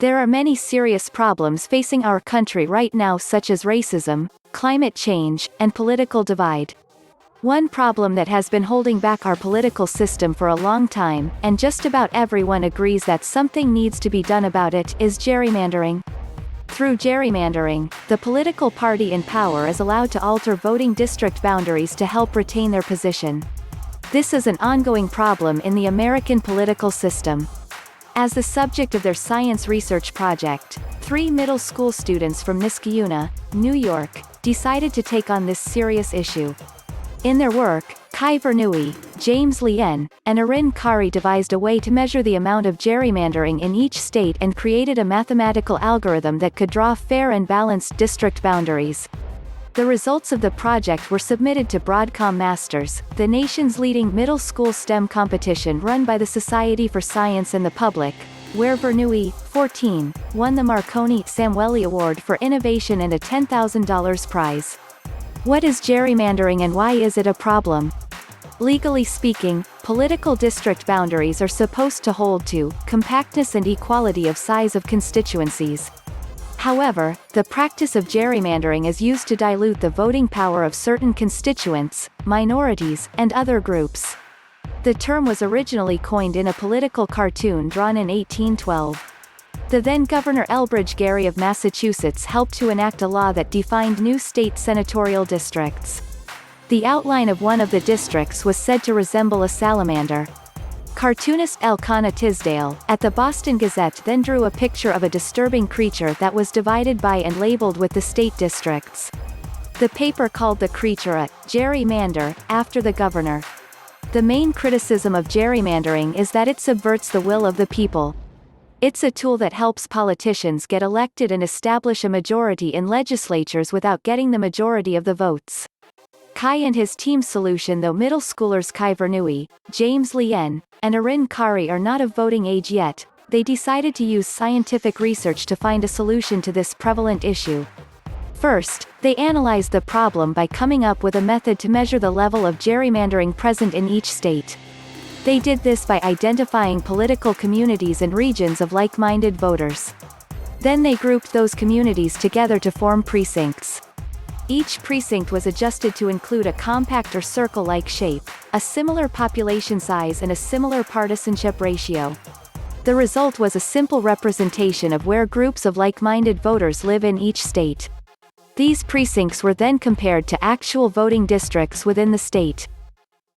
There are many serious problems facing our country right now, such as racism, climate change, and political divide. One problem that has been holding back our political system for a long time, and just about everyone agrees that something needs to be done about it, is gerrymandering. Through gerrymandering, the political party in power is allowed to alter voting district boundaries to help retain their position. This is an ongoing problem in the American political system. As the subject of their science research project, 3 middle school students from Niskayuna, New York, decided to take on this serious issue. In their work, Kai Vernooy, James Lian, and Arin Khare devised a way to measure the amount of gerrymandering in each state and created a mathematical algorithm that could draw fair and balanced district boundaries. The results of the project were submitted to Broadcom MASTERS, the nation's leading middle school STEM competition run by the Society for Science and the Public, where Vernooy, 14, won the Marconi Samueli Award for innovation and a $10,000 prize. What is gerrymandering and why is it a problem? Legally speaking, political district boundaries are supposed to hold to compactness and equality of size of constituencies. However, the practice of gerrymandering is used to dilute the voting power of certain constituents, minorities, and other groups. The term was originally coined in a political cartoon drawn in 1812. The then Governor Elbridge Gerry of Massachusetts helped to enact a law that defined new state senatorial districts. The outline of one of the districts was said to resemble a salamander. Cartoonist Elkanah Tisdale, at the Boston Gazette, then drew a picture of a disturbing creature that was divided by and labeled with the state districts. The paper called the creature a gerrymander, after the governor. The main criticism of gerrymandering is that it subverts the will of the people. It's a tool that helps politicians get elected and establish a majority in legislatures without getting the majority of the votes. Kai and his team's solution, though middle schoolers Kai Vernooy, James Lian, and Arin Khare are not of voting age yet, they decided to use scientific research to find a solution to this prevalent issue. First, they analyzed the problem by coming up with a method to measure the level of gerrymandering present in each state. They did this by identifying political communities and regions of like-minded voters. Then they grouped those communities together to form precincts. Each precinct was adjusted to include a compact or circle-like shape, a similar population size and a similar partisanship ratio. The result was a simple representation of where groups of like-minded voters live in each state. These precincts were then compared to actual voting districts within the state.